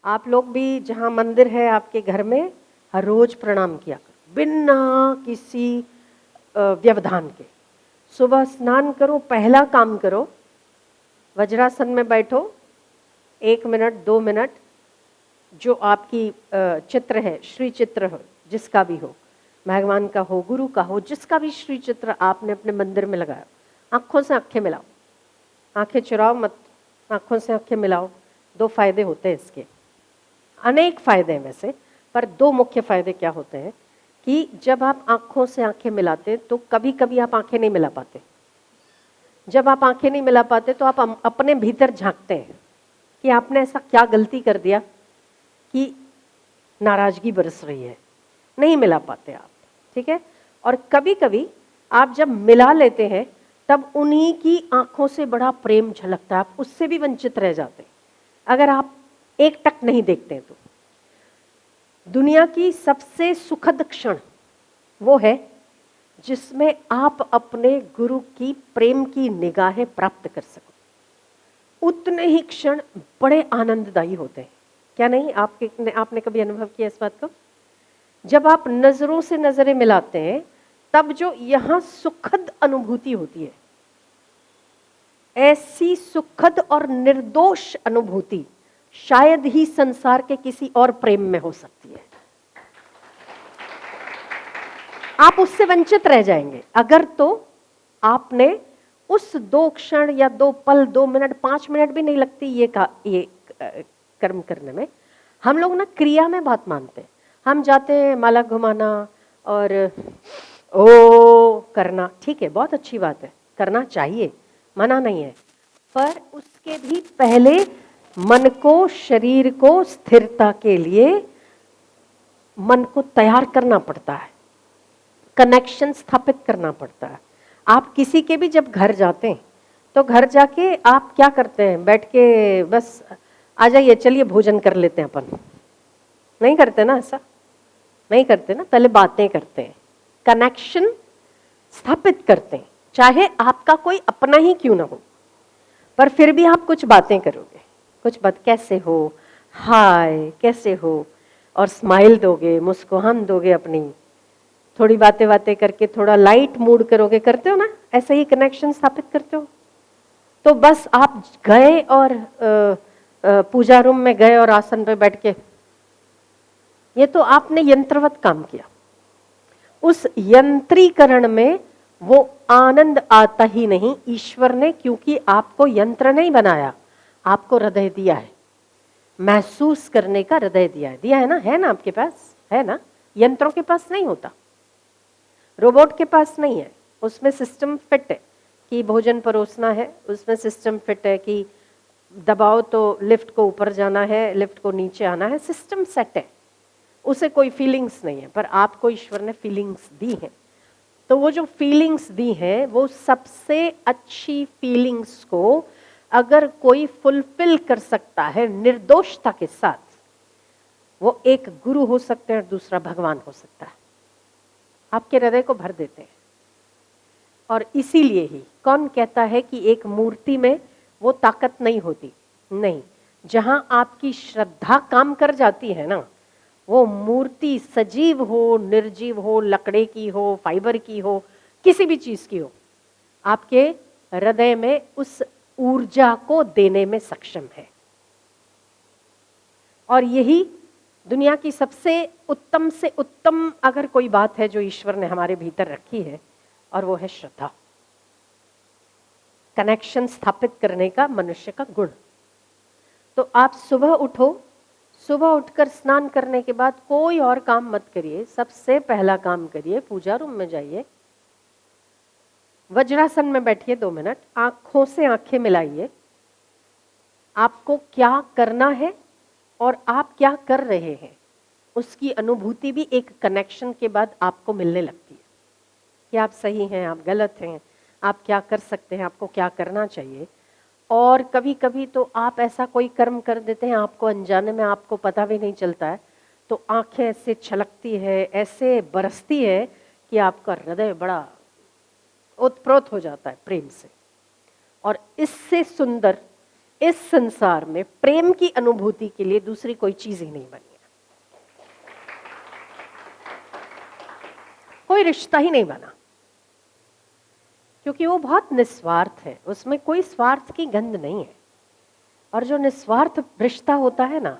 आप लोग भी जहाँ मंदिर है आपके घर में हर रोज प्रणाम किया करो बिना किसी व्यवधान के। सुबह स्नान करो, पहला काम करो, वज्रासन में बैठो, 1 मिनट 2 मिनट, जो आपकी चित्र है, श्री चित्र हो, जिसका भी हो, भगवान का हो, गुरु का हो, जिसका भी श्री चित्र आपने अपने मंदिर में लगाया, आंखों से आंखें मिलाओ, आंखें चुराओ मत, आंखों से आंखें मिलाओ। 2 फायदे होते हैं इसके, अनेक फायदे हैं वैसे, पर 2 मुख्य फायदे क्या होते हैं कि जब आप आंखों से आंखें मिलाते हैं तो कभी कभी आप आंखें नहीं मिला पाते। जब आप आंखें नहीं मिला पाते तो आप अपने भीतर झांकते हैं कि आपने ऐसा क्या गलती कर दिया कि नाराजगी बरस रही है, नहीं मिला पाते आप, ठीक है। और कभी कभी आप जब मिला लेते हैं तब उन्हीं की आंखों से बड़ा प्रेम झलकता है, आप उससे भी वंचित रह जाते हैं अगर आप एक टक नहीं देखते हैं। तो दुनिया की सबसे सुखद क्षण वो है जिसमें आप अपने गुरु की प्रेम की निगाहें प्राप्त कर सको। उतने ही क्षण बड़े आनंददायी होते हैं, क्या नहीं? आपने कभी अनुभव किया इस बात को? जब आप नजरों से नजरें मिलाते हैं तब जो यहां सुखद अनुभूति होती है, ऐसी सुखद और निर्दोष अनुभूति शायद ही संसार के किसी और प्रेम में हो सकती है। आप उससे वंचित रह जाएंगे अगर तो आपने उस 2 क्षण या 2 पल, 2 मिनट, 5 मिनट भी नहीं लगती ये कर्म करने में। हम लोग ना क्रिया में बात मानते हैं, हम जाते हैं माला घुमाना और ओ करना, ठीक है, बहुत अच्छी बात है, करना चाहिए, मना नहीं है, पर उसके भी पहले मन को, शरीर को स्थिरता के लिए मन को तैयार करना पड़ता है, कनेक्शन स्थापित करना पड़ता है। आप किसी के भी जब घर जाते हैं तो घर जाके आप क्या करते हैं? बैठ के बस आ जाइए, चलिए भोजन कर लेते हैं अपन, नहीं करते ना, ऐसा नहीं करते ना, पहले बातें करते हैं, कनेक्शन स्थापित करते हैं, चाहे आपका कोई अपना ही क्यों ना हो, पर फिर भी आप कुछ बातें करोगे, कुछ बात, कैसे हो, हाय कैसे हो, और स्माइल दोगे, मुस्कुरान दोगे अपनी, थोड़ी बातें बातें करके थोड़ा लाइट मूड करोगे, करते हो ना, ऐसे ही कनेक्शन स्थापित करते हो। तो बस आप गए और पूजा रूम में गए और आसन पे बैठ के, ये तो आपने यंत्रवत काम किया। उस यंत्रीकरण में वो आनंद आता ही नहीं। ईश्वर ने, क्योंकि आपको यंत्र नहीं बनाया, आपको हृदय दिया है, महसूस करने का हृदय दिया है ना, है ना, आपके पास है ना, यंत्रों के पास नहीं होता, रोबोट के पास नहीं है, उसमें सिस्टम फिट है कि भोजन परोसना है, उसमें सिस्टम फिट है कि दबाओ तो लिफ्ट को ऊपर जाना है, लिफ्ट को नीचे आना है, सिस्टम सेट है, उसे कोई फीलिंग्स नहीं है। पर आपको ईश्वर ने फीलिंग्स दी हैं, तो वो जो फीलिंग्स दी हैं, वो सबसे अच्छी फीलिंग्स को अगर कोई फुलफिल कर सकता है निर्दोषता के साथ, वो एक गुरु हो सकते हैं और दूसरा भगवान हो सकता है, आपके हृदय को भर देते हैं। और इसीलिए ही कौन कहता है कि एक मूर्ति में वो ताकत नहीं होती? नहीं, जहां आपकी श्रद्धा काम कर जाती है ना, वो मूर्ति सजीव हो, निर्जीव हो, लकड़े की हो, फाइबर की हो, किसी भी चीज की हो, आपके हृदय में उस ऊर्जा को देने में सक्षम है। और यही दुनिया की सबसे उत्तम से उत्तम अगर कोई बात है जो ईश्वर ने हमारे भीतर रखी है, और वो है श्रद्धा, कनेक्शन स्थापित करने का मनुष्य का गुण। तो आप सुबह उठो, सुबह उठकर स्नान करने के बाद कोई और काम मत करिए, सबसे पहला काम करिए, पूजा रूम में जाइए, वज्रासन में बैठिए 2 मिनट, आंखों से आंखें मिलाइए, आपको क्या करना है और आप क्या कर रहे हैं उसकी अनुभूति भी एक कनेक्शन के बाद आपको मिलने लगती है कि आप सही हैं, आप गलत हैं, आप क्या कर सकते हैं, आपको क्या करना चाहिए। और कभी कभी तो आप ऐसा कोई कर्म कर देते हैं, आपको अनजाने में, आपको पता भी नहीं चलता है, तो आंखें ऐसे छलकती है, ऐसे बरसती है कि आपका हृदय बड़ा ओतप्रोत हो जाता है प्रेम से। और इससे सुंदर इस संसार में प्रेम की अनुभूति के लिए दूसरी कोई चीज ही नहीं बनी है, कोई रिश्ता ही नहीं बना, क्योंकि वो बहुत निस्वार्थ है, उसमें कोई स्वार्थ की गंध नहीं है। और जो निस्वार्थ रिश्ता होता है ना,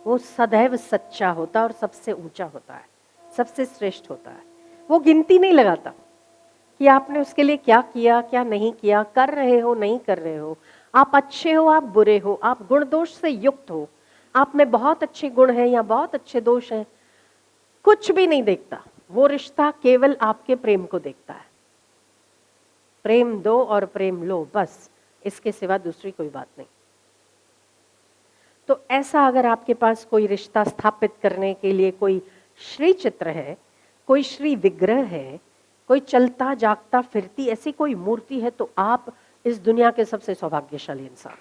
वो सदैव सच्चा होता है और सबसे ऊंचा होता है, सबसे श्रेष्ठ होता है। वो गिनती नहीं लगाता कि आपने उसके लिए क्या किया क्या नहीं किया, कर रहे हो नहीं कर रहे हो, आप अच्छे हो आप बुरे हो, आप गुण दोष से युक्त हो, आप में बहुत अच्छे गुण हैं या बहुत अच्छे दोष हैं, कुछ भी नहीं देखता। वो रिश्ता केवल आपके प्रेम को देखता है। प्रेम दो और प्रेम लो, बस, इसके सिवा दूसरी कोई बात नहीं। तो ऐसा अगर आपके पास कोई रिश्ता स्थापित करने के लिए कोई श्री चित्र है, कोई श्री विग्रह है, कोई चलता जागता फिरती ऐसी कोई मूर्ति है, तो आप इस दुनिया के सबसे सौभाग्यशाली इंसान।